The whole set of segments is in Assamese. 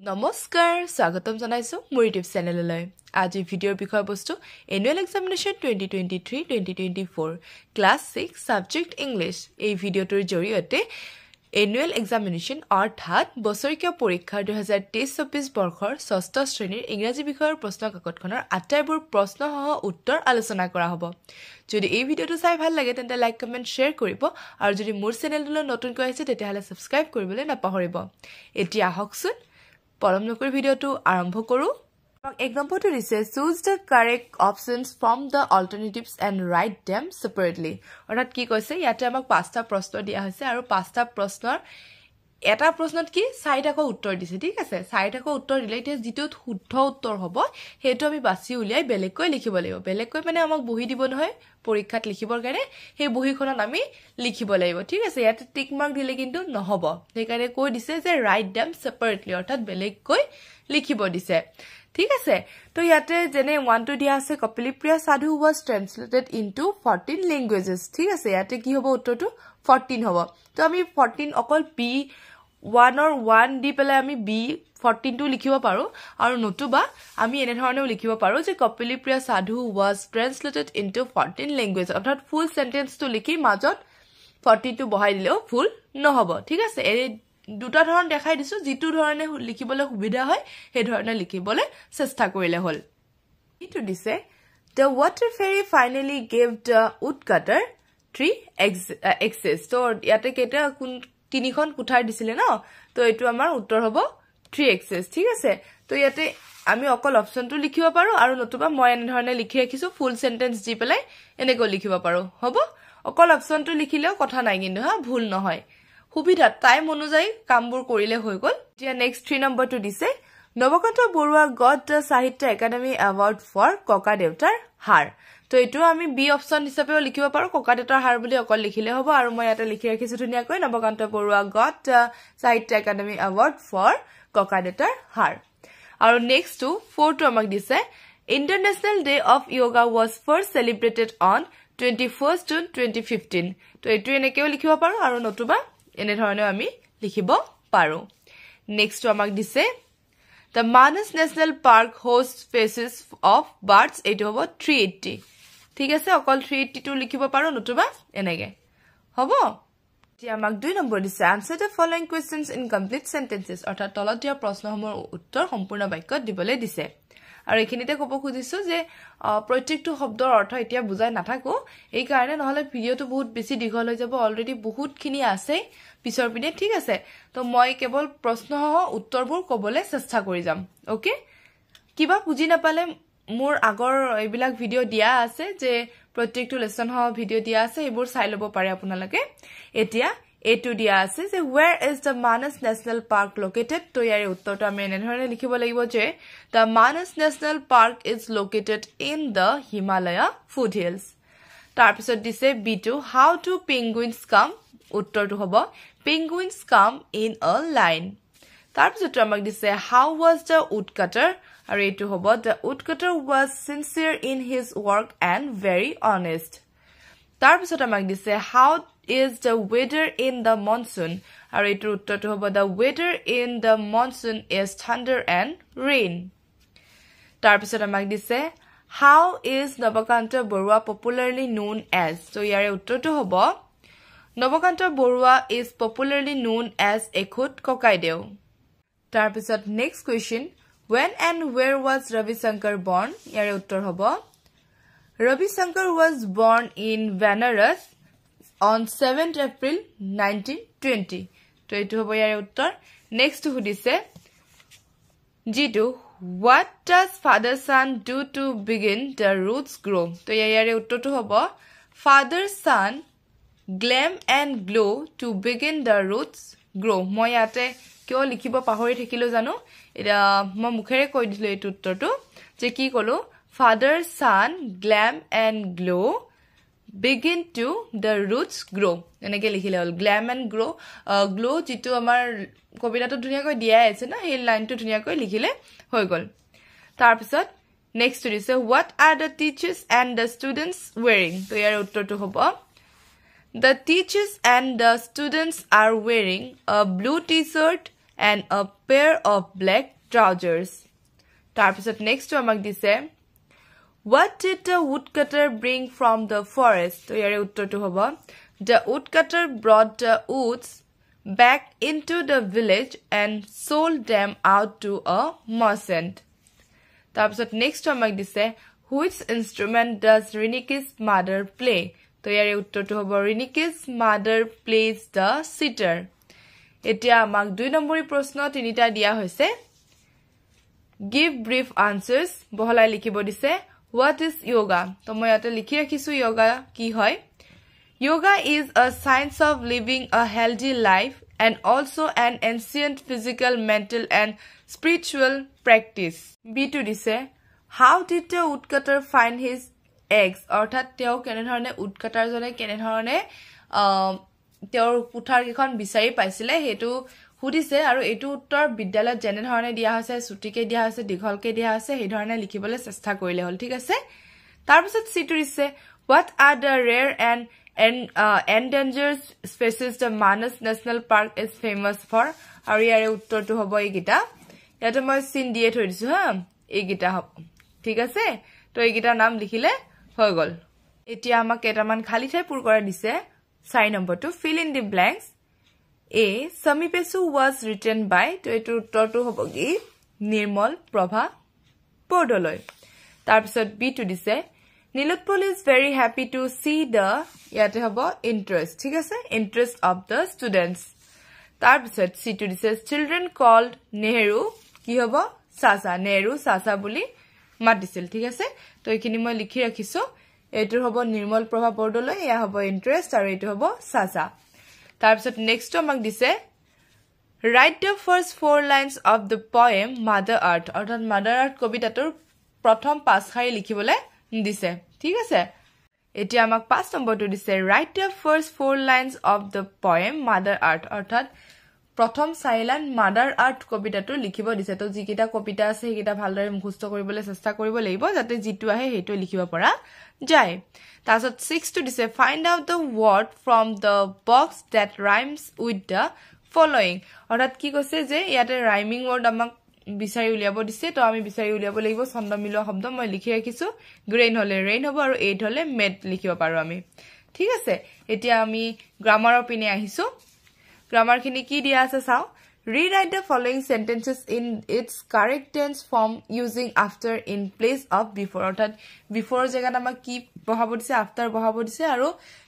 Namaskar, Swagatam janaisu মোৰ YouTube চেনেললৈ আজি ভিডিঅ'ৰ বিষয়বস্তু annual examination 2023-2024 class 6 subject English এই ভিডিঅ'টোৰ জৰিয়তে এনুৱেল এক্সামিনেশ্যন অৰ্থাৎ বছৰিকীয় পৰীক্ষা 2023-24 বৰ্ষৰ ষষ্ঠ শ্ৰেণীৰ ইংৰাজী বিষয়ৰ প্ৰশ্ন কাকতখনৰ আটাইবোৰ প্ৰশ্নসহ উত্তৰ আলোচনা কৰা হ'ব যদি এই ভিডিঅ'টো চাই ভাল লাগে তেন্তে লাইক কমেন্ট শেয়াৰ কৰিব আৰু যদি মোৰ চেনেললৈ নতুনকৈ আহিছে তেতিয়াহলে সাবস্ক্ৰাইব কৰিবলৈ নাপাহৰিব এতিয়া আহকচোন পৰম নকৰ ভিডিঅ'টো আৰম্ভ কৰো এক নম্বৰটো দিছে choose the correct options from the alternatives and write them separately অৰ্থাৎ কি কৈছে ইয়াতে আমাক পাঁচটা প্ৰশ্ন দিয়া হৈছে আৰু পাঁচটা প্ৰশ্নৰ এটা প্ৰশ্নত কি চাৰিটাকৈ উত্তৰ দিছে ঠিক আছে চাৰিটাকৈ উত্তৰ দিলে এতিয়া যেটো শুদ্ধ উত্তৰ হ'ব হেতু আমি বাছি উলিয়াই বেলেগকৈ লিখিব লাগিব বেলেগকৈ মানে আমাক বহি দিব নহয় পৰীক্ষাত লিখিবৰ কাৰণে সেই বহিখনত আমি লিখিব লাগিব ঠিক আছে ইয়াতে টিক মাৰ্ক দিলে কিন্তু নহব সেইকাৰণে কৈ দিছে যে write them separately অৰ্থাৎ বেলেগকৈ লিখিব দিছে ঠিক আছে তো ইয়াতে যেনে 1 টো দিয়া আছে কপিলপ্ৰিয়া সাধু was translated into 14 languages ঠিক আছে ইয়াতে কি হ'ব উত্তৰটো 14 হ'ব তো আমি 14 অকল b 1 or 1 দি পেলাই আমি b 14 টো লিখিব পাৰো আৰু নতুবা আমি এনে ধৰণেও লিখিব পাৰো যে কপিলপ্ৰিয়া সাধু was translated into 14 languages অৰ্থাৎ ফুল সেন্টেন্স টো লিখি মাজত 14 টো বহাই দিলেও ফুল নহব ঠিক আছে এই দুটা ধৰণ দেখাই দিছো যেটো ধৰণে লিখিবলৈ সুবিধা হয় সেই ধৰণে লিখিবলৈ চেষ্টা কৰিলে হল ইটো দিছে the water fairy finally gave the woodcutter 3 axes তো ইয়াতে কেটা তিনিখন কুঠাৰ দিছিলে ন তো এটো আমাৰ উত্তৰ হ'ব 3 axes ঠিক আছে তো ইয়াতে আমি অকল অপচনটো লিখিব পাৰো আৰু নতুবা মই এনে ধৰণে লিখি ৰাখিছো ফুল সেন্টেন্স দি পেলাই এনেকৈ লিখিব পাৰো হ'ব অকল অপচনটো লিখিলেও কথা নাই কিন্তু হা ভুল নহয় সুবিধা টাইম অনুযায়ী কামবোৰ কৰিলে হৈ গল এতিয়া নেক্সট 3 নম্বৰটো দিছে নবকান্ত বৰুৱা গট দ্য সাহিত্য একাডেমি এৱাৰ্ড ফৰ ককা দেউতাৰ হাৰ তো এটো আমি বি অপচন হিচাপেও লিখিব পাৰো ককা দেউতাৰ হাৰ বুলি অকল লিখিলে হ'ব আৰু মই ইয়াতে লিখি ৰাখিছো ধুনিয়াকৈ নবকান্ত বৰুৱা গট দ্য সাহিত্য একাডেমি এৱাৰ্ড ফৰ ককা দেউতাৰ হাৰ আৰু নেক্সট টু 4 টো আমাক দিছে international day of yoga was first celebrated on 21st June 2015 তো এটো এনেকেও লিখিব পাৰো আৰু নতুবা এনে ধৰণে আমি লিখিব পাৰো নেক্সট টু আমাক দিছে The Manas National Park hosts species of birds এটো হ'ব 380 ঠিক আছে অকল 380 টো লিখিব পাৰো নতুবা এনেকে হ'ব এতিয়া আমাক 2 নম্বৰ দিছে answer the following questions in complete sentences অৰ্থাৎ তলত দিয়া প্ৰশ্নসমূহৰ উত্তৰ সম্পূৰ্ণ বাক্যত দিবলৈ দিছে আৰু এখিনিতে ক'ব খুজিছো যে প্ৰত্যেকটো শব্দৰ অৰ্থ এতিয়া বুজাই নাথাকো এই কাৰণে নহলে ভিডিওটো বহুত বেছি দীঘল হৈ যাব অলৰেডি বহুতখিনি আছে পিছৰ পিনে ঠিক আছে তো মই কেৱল প্ৰশ্নসহ উত্তৰবোৰ ক'বলৈ চেষ্টা কৰি যাম ওকে কিবা বুজি নাপালে মোৰ আগৰ এইবিলাক ভিডিও দিয়া আছে যে প্ৰত্যেকটো লেসন সহ ভিডিও দিয়া আছে এইবোৰ চাই ল'ব পাৰে আপোনালোকে এতিয়া এটো দিয়া আছে যে where is the Manas National Park located তো ইয়াৰ উত্তৰটো আমি এনে ধৰণে লিখিব লাগিব যে the Manas National Park is located in the Himalaya foothills তাৰ পিছত দিছে b2 how do penguins come উত্তৰটো হ'ব penguins come in a line তাৰ পিছত আমাক দিছে how was the woodcutter আৰু এটো হ'ব the woodcutter was sincere in his work and very honest তাৰ পিছত আমাক দিছে how is the weather in the monsoon আৰু এটো উত্তৰটো হ'ব the weather in the monsoon is thunder and rain তাৰ পিছত আমাক দিছে how is Nabakanta Barua popularly known as তো ইয়াৰে উত্তৰটো হ'ব Nabakanta Barua is popularly known as এখুত ককাইদেউ তাৰ পিছত next question when and where was Ravi Shankar born ইয়াৰে উত্তৰ হ'ব Ravi Shankar was born in Banaras on 7th April 1920 তো এটো হ'ব ইয়াৰ উত্তৰ নেক্সট সুধিছে জিটো what does father son do to begin the roots grow তো ইয়াৰ উত্তৰটো হ'ব father son glam and glow to begin the roots grow মই ইয়াতে কিয় লিখিব পাহৰি থাকিলো জানো এটা মই মুখেৰে কৈ দিলো এই উত্তৰটো যে কি কলো father son glam and glow begin to the roots grow এনেকে লিখিলে হল glam and glow যেটো আমাৰ কবিতাটো ধুনিয়াকৈ দিয়া আছে না এই লাইনটো ধুনিয়াকৈ লিখিলে হৈ গল তাৰ পিছত নেক্সট দিছে what are the teachers and the students wearing তো ইয়াৰ উত্তৰটো হ'ব the teachers and the students are wearing a blue t-shirt and a pair of black trousers. তাৰপিছত next আমাক দিছে What did the woodcutter bring from the forest? তো ইয়াৰে উত্তৰটো হ'ব The woodcutter brought the woods back into the village and sold them out to a merchant. তাৰপিছত next আমাক দিছে Which instrument does Riniki's mother play? তো ইয়াৰে উত্তৰটো হ'ব Riniki's mother plays the sitar. এতিয়া আমাক 2 নম্বৰী প্ৰশ্ন তিনিটা দিয়া হৈছে Give brief answers বহলাই লিখিব দিছে What is yoga? তো মই ইয়াতে লিখি ৰাখিছো yoga কি হয় Yoga is a science of living a healthy life and also an ancient physical, mental and spiritual practice. B2 দিছে How did the woodcutter find his eggs? অৰ্থাৎ তেওঁ কেনেধৰণে woodcutter জনে কেনেধৰণে তেওঁৰ কুঠাৰ কিখন বিচাৰি পাইছিলে হেতু সুধিছে আৰু এটো উত্তৰ বিদ্যালয়ত যেনেধৰণে দিয়া হৈছে ছুটিকে দিয়া হৈছে দীঘলকে দিয়া হৈছে সেই ধৰণে লিখিবলৈ চেষ্টা কৰিলে হল ঠিক আছে তাৰপিছত C2 দিছে What are the rare and endangered species the Manas National Park is famous for? আৰু ইয়াৰে উত্তৰটো হ'ব এইগিটা ইয়াতে মই চিন দিয়ে থৈ দিছো হা এইগিটা হ'ব ঠিক আছে তো এইগিটা নাম লিখিলে হৈ গল এতিয়া আমাক কেটামান খালি ঠাই পূৰ কৰা দিছে 4 নম্বৰটো fill in the blanks A Samipesu was written by তো এটো উত্তৰটো হ'ব কি নিৰ্মল প্ৰভা পডলৈ তাৰপিছত B2 দিছে Nilotpol is very happy to see the ইয়াতে হ'ব interest ঠিক আছে interest of the students তাৰপিছত C2 দিছে children called Nehru কি হ'ব Sasa Nehru Sasa বুলি মাতিছিল ঠিক আছে তো এইখিনি মই লিখি ৰাখিছো এটো হ'ব নিৰ্মল প্ৰভা পডলৈ ইয়া হ'ব interest আৰু এটো হ'ব Sasa তাৰপিছত next আমাক দিছে Write the first 4 lines of the poem Mother Earth অৰ্থাৎ Mother Earth কবিতাটোৰ প্ৰথম 5 শাৰী লিখিবলৈ দিছে ঠিক আছে এতিয়া আমাক 5 নম্বৰটো দিছে Write the first 4 lines of the poem Mother Earth অৰ্থাৎ প্ৰথম 4 লাইন Mother Earth কবিতাটো লিখিব দিছে তো যিকিটা কবিতা আছে সেইকিটা ভালদৰে মুখস্থ কৰিবলৈ চেষ্টা কৰিব লাগিব যাতে জিতু আহে হেটো লিখিব পৰা যায় তাৰপিছত 6 টো দিছে Find out the word from the box that rhymes with the following অৰ্থাৎ কি কৈছে যে ইয়াতে rhyming word আমাক বিচাৰি উলিয়াব দিছে তো আমি বিচাৰি উলিয়াব লাগিব ছন্দ মিলোৱা শব্দ মই লিখি ৰাখিছো গ্ৰেইন হলে ৰেইন হ'ব আৰু এইট হলে মেড লিখিব পাৰো আমি ঠিক আছে এতিয়া আমি গ্ৰামাৰৰ পিনে আহিছো গ্ৰামাৰ খিনি কি দিয়া আছে চাও Rewrite the following sentences in its correct tense form using after in place of before অৰ্থাৎ before জায়গাত আমাক কি বহাব দিছে after বহাব দিছে আৰু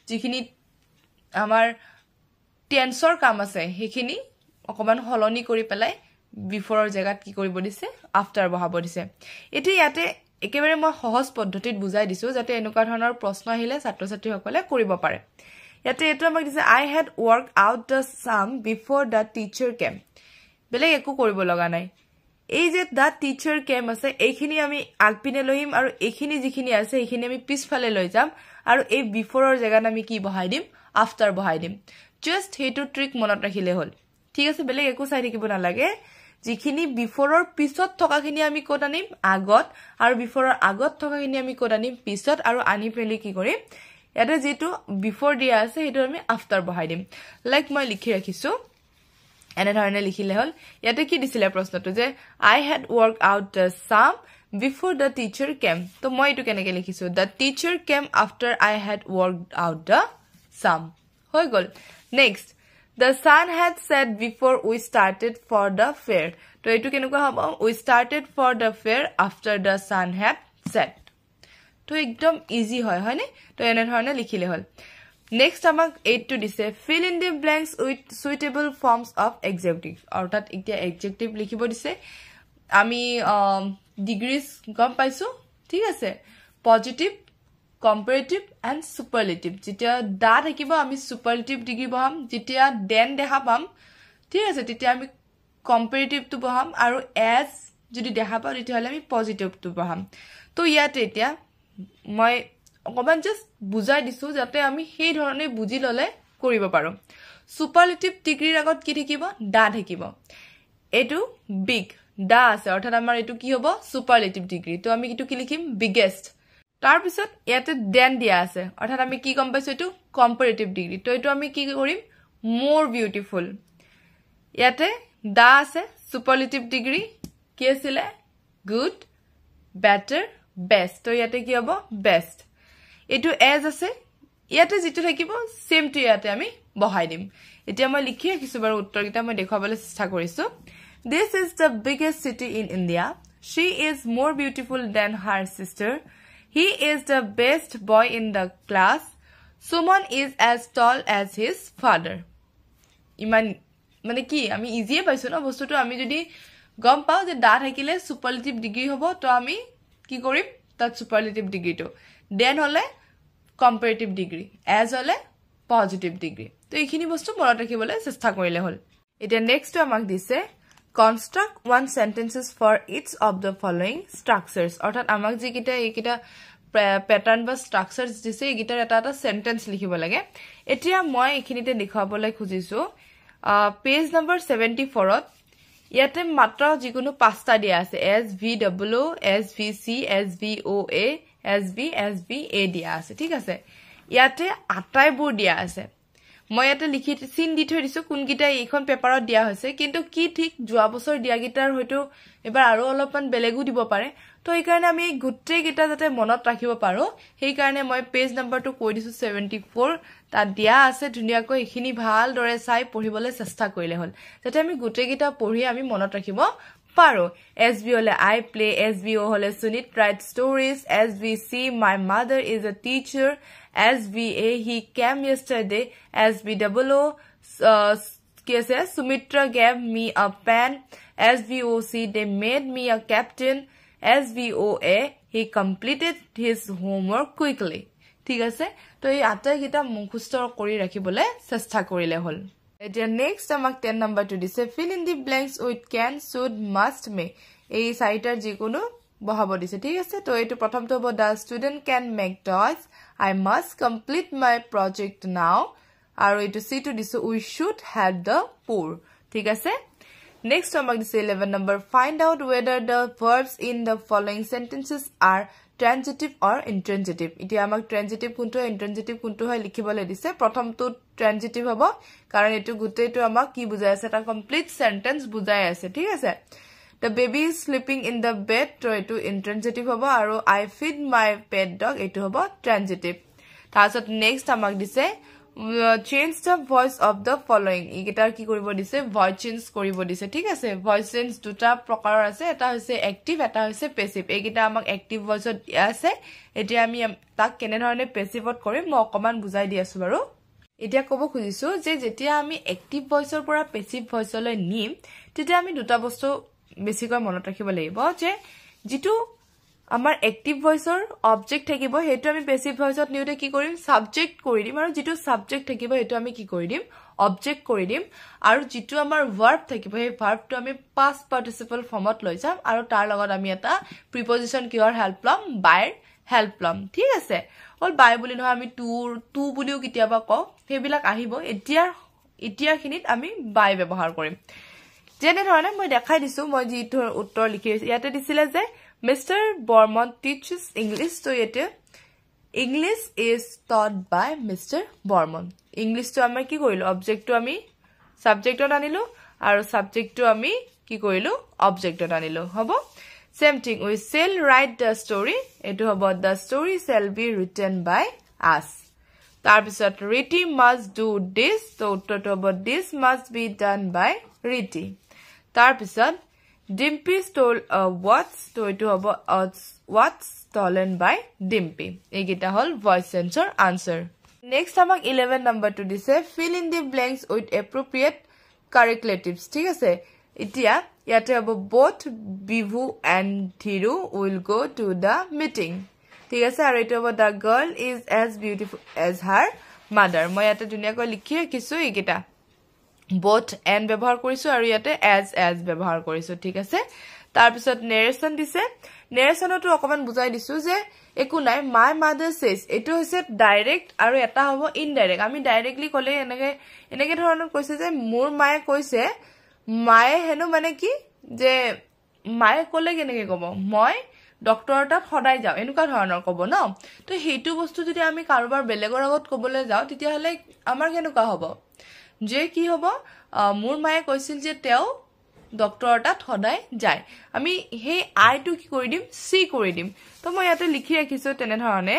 যিখিনি আমাৰ টেন্সৰ কাম আছে সেইখিনি অকমান হলনি কৰি পেলাই before জায়গাত কি কৰিব দিছে after বহাব দিছে এটি ইয়াতে একেবাৰে মই সহজ পদ্ধতিত বুজাই দিছো যাতে এনেকুৱা ধৰণৰ প্ৰশ্ন আহিলে ছাত্ৰ ছাত্ৰী সকলে কৰিব পাৰে ইয়াতে এটো আমাক দিছে I had worked out the sum before the teacher came বেলেগ একো কৰিব লগা নাই এই যে the teacher came আছে এইখিনি আমি আগপিনে লইম আৰু এইখিনি যিখিনি আছে এইখিনি আমি পিছফালে লৈ যাম আৰু এই বিফোৰৰ জায়গাত আমি কি বহাই দিম after বহাই দিম জাস্ট হেতু ট্ৰিক মনত ৰাখিলে হল ঠিক আছে বেলেগ একো চাই থাকিব না লাগে যিখিনি বিফোৰৰ পিছত থকাখিনি আমি কোড আনিম আগত আৰু বিফোৰৰ আগত থকাখিনি আমি কোড আনিম পিছত আৰু আনি পেলি কি কৰিম ইয়াতে যেটো বিফোৰ দিয়া আছে হেতু আমি after বহাই দিম লাইক মই লিখি ৰাখিছো এনে ধৰণে লিখিলে হল ইয়াতে কি দিছিলে প্ৰশ্নটো যে I had worked out the sum before the teacher came তো মই এটো কেনেকৈ লিখিছো the teacher came after I had worked out the sum হৈ গল next The sun had set before we started for the fair. তো এটো কেনেকুৱা হ'ব we started for the fair after the sun had set. তো একদম ইজি হয় হয়নে তো এনে ধৰণে লিখিলে হল নেক্সট আমাক 8 টো দিছে fill in the blanks with suitable forms of adjective অৰ্থাৎ এতিয়া adjective লিখিব দিছে আমি ডিগ্ৰীজ গম পাইছো ঠিক আছে পজিটিভ comparative and superlative যেতিয়া দা থাকিব আমি superlative ডিগ্ৰী বহাম যেতিয়া দেন দেখা পাম ঠিক আছে তেতিয়া আমি comparative টো বহাম আৰু as যদি দেখা পাও তেতিয়া হলে আমি positive টো বহাম তো ইয়াতে এতিয়া মই অকমান জাস্ট বুজাই দিছো যাতে আমি সেই ধৰণে বুজি ললে কৰিব পাৰো superlative ডিগ্ৰীৰ আগত কি থাকিব দা থাকিব এটো big দা আছে অৰ্থাৎ আমাৰ এটো কি হ'ব superlative ডিগ্ৰী তো আমি কিটো কি লিখিম biggest তাৰ পিছত ইয়াতে দেন দিয়া আছে অৰ্থাৎ আমি কি কম পাইছো এটো কম্পাৰেটিভ ডিগ্ৰী তো এটো আমি কি কৰিম more beautiful ইয়াতে দা আছে সুপাৰলেটিভ ডিগ্ৰী কি আছিলে গুড বেটাৰ বেষ্ট তো ইয়াতে কি হ'ব বেষ্ট এটো এজ আছে ইয়াতে যেটো থাকিব সেম টু ইয়াতে আমি বহাই দিম এতিয়া মই লিখি ৰাখিছো বাৰু উত্তৰকিটা মই দেখাবলৈ চেষ্টা কৰিছো This is the biggest city in India. She is more beautiful than her sister. He is the best boy in the class. Suman is as tall as his father. ইমান মানে কি আমি ইজিয়ে পাইছো না বস্তুটো আমি যদি গম পাও যে দা থাকিলে সুপাৰলেটিভ ডিগ্ৰী হ'ব তো আমি কি কৰিম তাত সুপাৰলেটিভ ডিগ্ৰীটো দেন হলে কম্পাৰেটিভ ডিগ্ৰী এজ হলে পজিটিভ ডিগ্ৰী তো এইখিনি বস্তু মনত ৰাখিবলৈ চেষ্টা কৰিলে হ'ল এতিয়া নেক্সটটো আমাক দিছে construct one sentences for each of the following structures অৰ্থাৎ আমাক যি কিটা এইকিটা প্যাটাৰ্ন বা স্ট্ৰাকচাৰস দিছে এইকিটাৰ এটা সেন্টেন্স লিখিব লাগে এতিয়া মই এইখিনিতে দেখাবলৈ খুজিছো পেজ নম্বৰ 74 ত ইয়াতে মাত্ৰ যিকোনো পাঁচটা দিয়া আছে SVW SVC SVOA SVSBA দিয়া আছে ঠিক আছে ইয়াতে আটাইবোৰ দিয়া আছে মই ইয়াতে লিখি চিন দি থৈ দিছো কোনকিটা এইখন পেপাৰত দিয়া হৈছে কিন্তু কি ঠিক যোৱা বছৰ দিয়া গিটাৰ হয়তো এবাৰ আৰু অলপমান বেলেগু দিব পাৰে তো এই কাৰণে আমি গুটেই গিটা যাতে মনত ৰাখিব পাৰো সেই কাৰণে মই পেজ নম্বৰটো কৈ দিছো 74 তাত দিয়া আছে ধুনিয়াকৈ এখিনি ভাল দৰে চাই পঢ়িবলৈ চেষ্টা কৰিলে হ'ল যাতে আমি গুটেই গিটা পঢ়ি আমি মনত ৰাখিব পাৰো SB হলে I play SBO হলে Sunit write stories SVC my mother is a teacher SVA he came yesterday SBWO Sumitra gave me a pen SVOC they made me a captain SVOA he completed his homework quickly ঠিক আছে তো এই আটাই গিটা মুখস্থ কৰি ৰাখিবলৈ চেষ্টা কৰিলে হ'ল এতিয়া নেক্সট আমাক 10 নম্বৰটো দিছে fill in the blanks with can should must may এই চাৰিটাৰ যিকোনো বহাব দিছে ঠিক আছে তো এইটো প্ৰথমটো হ'ব the student can make toys I must complete my project now আৰু এইটো সিটো দিছে we should help the poor ঠিক আছে next আমাক দিছে 11 number find out whether the verbs in the following sentences are transitive or intransitive এতিয়া আমাক transitive কোনটো intransitive কোনটো হয় লিখিবলৈ দিছে প্ৰথমটো transitive হ'ব কাৰণ এটো গুটেটো আমাক কি বুজাই আছে এটা কমপ্লিট সেন্টেন্স বুজাই আছে ঠিক আছে the baby is sleeping in the bed তো এটো intransitive হ'ব আৰু I feed my pet dog এটো হ'ব transitive তাৰছত next আমাক দিছে change the voice of the following ইগিটাৰ কি কৰিব দিছে voice change কৰিব দিছে ঠিক আছে voice change দুটা প্ৰকাৰৰ আছে এটা হৈছে active এটা হৈছে passive এইগিটা আমাক active voice ত আছে এতিয়া আমি তাক কেনে ধৰণে passive ত কৰিম মই অকমান বুজাই দি আছো বাৰু এতিয়া ক'ব খুজিছো যে যেতিয়া আমি active voice ৰ পৰা passive voice লৈ নিম তেতিয়া আমি দুটা বস্তু বেছিকৈ মনত ৰাখিব লাগিব যে যেটো আমাৰ active voice ৰ object থাকিব হেতু আমি passive voice ত নিউতে কি কৰিম subject কৰি দিম আৰু যেটো subject থাকিব হেতু আমি কি কৰি দিম object কৰি দিম আৰু যেটো আমাৰ verb থাকিব সেই verb টো আমি past participle formত লৈ যাম আৰু তাৰ লগত আমি এটা preposition কিহৰ help লম by help লম ঠিক আছে অল by বুলি নহয় আমি to বুলিও কিতিয়াবা কও হেবিলাক আহিব এতিয়াখিনিত আমি by ব্যৱহাৰ কৰিম যেনে ধৰণে মই দেখাই দিছো মই যিটো উত্তৰ লিখি ইয়াতে দিছিলে যে Mr. Bormon teaches English to yete English is taught by Mr. Bormon English to ami ki koilo object to ami subject ot anilu aru subject to ami ki koilo object ot anilu hobo same thing we shall write the story etu hobo the story shall be written by us tar bisot Riti must do this so uttor to hobo this must be done by Riti tar bisot Dimpy stole a watch to it hobo watch stolen by Dimpy egita hol voice sensor answer next amak 11 number to dise fill in the blanks with appropriate correlatives ঠিক আছে এতিয়া ইয়াতে hobo both Bivu and Thiru will go to the meeting ঠিক আছে আৰু এটা hobo the girl is as beautiful as her mother মই ইয়াতে ধুনিয়াকৈ লিখি ৰাখিছো egita both and ব্যৱহাৰ কৰিছো আৰু ইয়াতে as ব্যৱহাৰ কৰিছো ঠিক আছে তাৰ পিছত narration দিছে narrationটো অকমান বুজাই দিছো যে একো নাই my mother says এটো হৈছে ডাইৰেক্ট আৰু এটা হ'ব ইনডাইৰেক্ট আমি ডাইৰেক্টলি কলে এনেকে ধৰণৰ কৈছে যে মোৰ মায়ে কৈছে মায়ে হেনো মানে কি যে মায়ে কলে কেনেকে কব মই ডক্টৰ তাত সদায় যাও এনেকুৱা ধৰণৰ কব ন তো হেতু বস্তু যদি আমি কাৰোবাৰ বেলেগৰ আগত কবলৈ যাও তেতিয়া হলে আমাৰ কেনেকুৱা হ'ব যে কি হ'ব মোৰ মায়ে কৈছিল যে তেও ডক্টৰৰ তাত সদায় যায় আমি হে আই টু কি কৰি দিম সি কৰি দিম তো মই ইয়াতে লিখি ৰাখিছো তেনে ধৰণে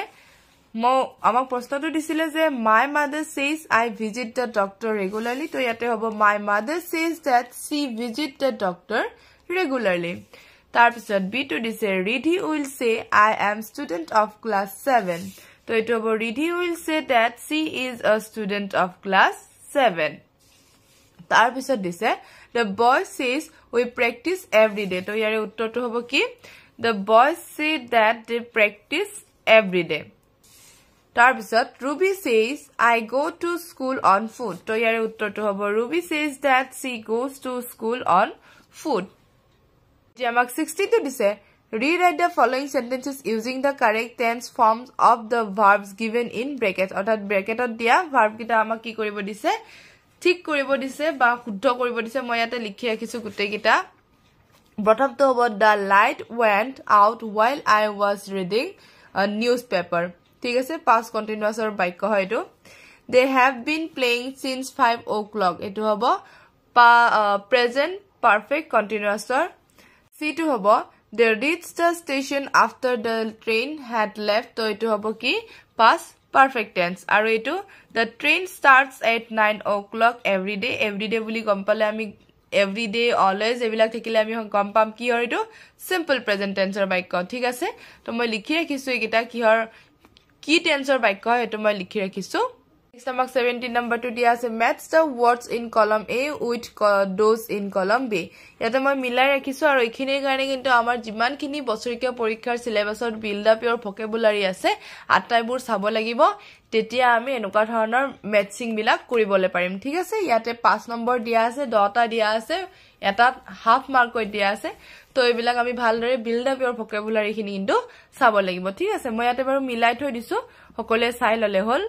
আমাক প্ৰশ্নটো দিছিলে যে my mother says I visit the doctor regularly তো ইয়াতে হ'ব my mother says that she visit the doctor regularly তাৰ পিছত বি টু দিছে Ridhi will say I am student of class 7 তো এটো হ'ব Ridhi will say that she is a student of class 7 তাৰ পিছত দিছে the boy says we practice every day তো ইয়াৰে উত্তৰটো হ'ব কি the boys say that they practice every day তাৰ পিছত Ruby says I go to school on foot তো ইয়াৰে উত্তৰটো হ'ব Ruby says that she goes to school on foot যে আমাক 62 দিছে rewrite the following sentences using the correct tense forms of the verbs given in brackets অৰ্থাৎ ব্ৰেকেটত দিয়া verb কিটা আমাক কি কৰিব দিছে ঠিক কৰিব দিছে বা শুদ্ধ কৰিব দিছে মই ইয়াতে লিখি ৰাখিছো গুটেই কিটা প্ৰথমটো হ'ব the light went out while I was reading a newspaper ঠিক আছে past continuous or বাক্য হয় এটো they have been playing since 5 o'clock এটো হ'ব present perfect continuous or C2 হ'ব they reached the station after the train had left তো এটো হ'ব কি past perfect tense আৰু এটো the train starts at 9 o'clock every day বুলি গম পালে আমি every day always এবিলাক থাকিলে আমি গম পাম কি হয় এটো simple present tense ৰ বাক্য ঠিক আছে তো মই লিখি ৰাখিছো এইটা কিহৰ কি টেন্সৰ বাক্য হয় এটো মই লিখি ৰাখিছো নেক্সট আমাক 17 নম্বৰটো দিয়া আছে match the words in column A with those in column B ইয়াতে মই মিলাই ৰাখিছো আৰু এইখিনিৰ কাৰণে কিন্তু আমাৰ যিমানখিনি বছৰিকীয় পৰীক্ষাৰ সিলেবাসত বিল্ড আপ ইওৰ ভোকেবুলাৰি আছে আটাইবোৰ চাব লাগিব তেতিয়া আমি এনেকুৱা ধৰণৰ ম্যাচিং বিলাক কৰিবলে পাৰিম ঠিক আছে ইয়াতে 5 নম্বৰ দিয়া আছে 10টা দিয়া আছে এটা হাফ মাৰ্ক কৈ দিয়া আছে তো এইবিলাক আমি ভালদৰে বিল্ড আপ ইওৰ ভোকেবুলাৰি খিনি কিন্তু চাব লাগিব ঠিক আছে মই ইয়াতে বাৰু মিলাই থৈ দিছো সকলে চাই ললে হল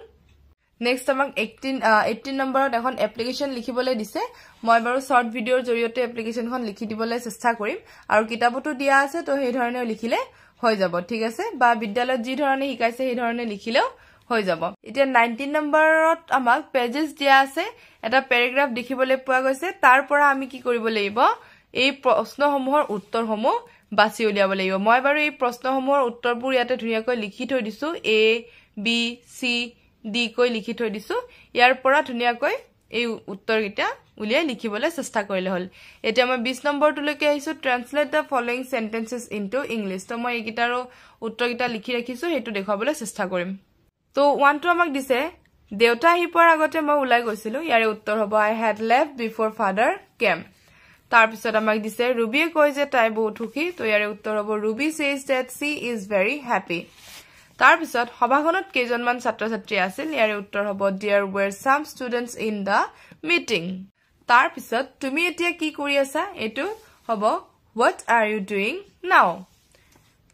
নেক্সট আমাক 18 নম্বৰত এখন এপ্লিকেশন লিখিবলৈ দিছে মই বাৰু শৰ্ট ভিডিওৰ জৰিয়তে এপ্লিকেশনখন লিখি দিবলৈ চেষ্টা কৰিম আৰু কিতাপটো দিয়া আছে তো সেই ধৰণে লিখিলে হৈ যাব ঠিক আছে বা বিদ্যালয়ত যি ধৰণে শিকাইছে সেই ধৰণে লিখিলেও হৈ যাব এতিয়া 19 নম্বৰত আমাক পেজেস দিয়া আছে এটা প্যাৰাগ্ৰাফ দেখিবলৈ পোৱা গৈছে তাৰ পৰা আমি কি কৰিব লাগিব এই প্ৰশ্নসমূহৰ উত্তৰসমূহ বাছি উলিয়াব লাগিব মই বাৰু এই প্ৰশ্নসমূহৰ উত্তৰবোৰ ইয়াতে ধুনিয়াকৈ লিখি থৈ দিছো A B C D কৈ লিখি থৈ দিছো ইয়াৰ পৰা ধুনিয়াকৈ এই উত্তৰকিটা উলিয়াই লিখিবলৈ চেষ্টা কৰিলে হল এতিয়া মই 20 নম্বৰটোলৈকে আহিছো translate the following sentences into English তো মই এইকিটাৰ উত্তৰকিটা লিখি ৰাখিছো হেতু দেখাবলৈ চেষ্টা কৰিম তো 1 টো আমাক দিছে দেউতা আহি পোৱাৰ আগতে মই উলাই গৈছিলো ইয়াৰে উত্তৰ হ'ব I had left before father came তাৰ পিছত আমাক দিছে Ruby কয় যে তাই বহুত সুখী তো ইয়াৰে উত্তৰ হ'ব Ruby says that she is very happy তাৰ পিছত সভাখনত কেইজনমান ছাত্ৰ ছাত্ৰী আছিল ইয়াৰে উত্তৰ হ'ব There were some students in the meeting তাৰ পিছত তুমি এতিয়া কি কৰি আছা এটো হ'ব What are you doing now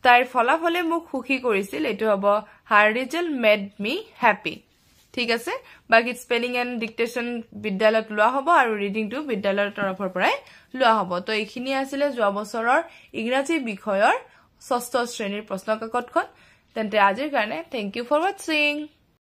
তাইৰ ফলাফলে মোক সুখী কৰিছিল এটো হ'ব Her result made me happy ঠিক আছে বাকি স্পেলিং এন্ড ডিকটেশন বিদ্যালয়ত লোৱা হ'ব আৰু ৰিডিং টু বিদ্যালয়ৰ তৰফৰ পৰাই লোৱা হ'ব তো এইখিনি আছিল যোৱা বছৰৰ ইংৰাজী বিষয়ৰ ষষ্ঠ শ্ৰেণীৰ প্ৰশ্নকাকতখন তেন্তে আজিৰ কাৰণে থ্যাংক ইউ ফৰ ওয়াচিং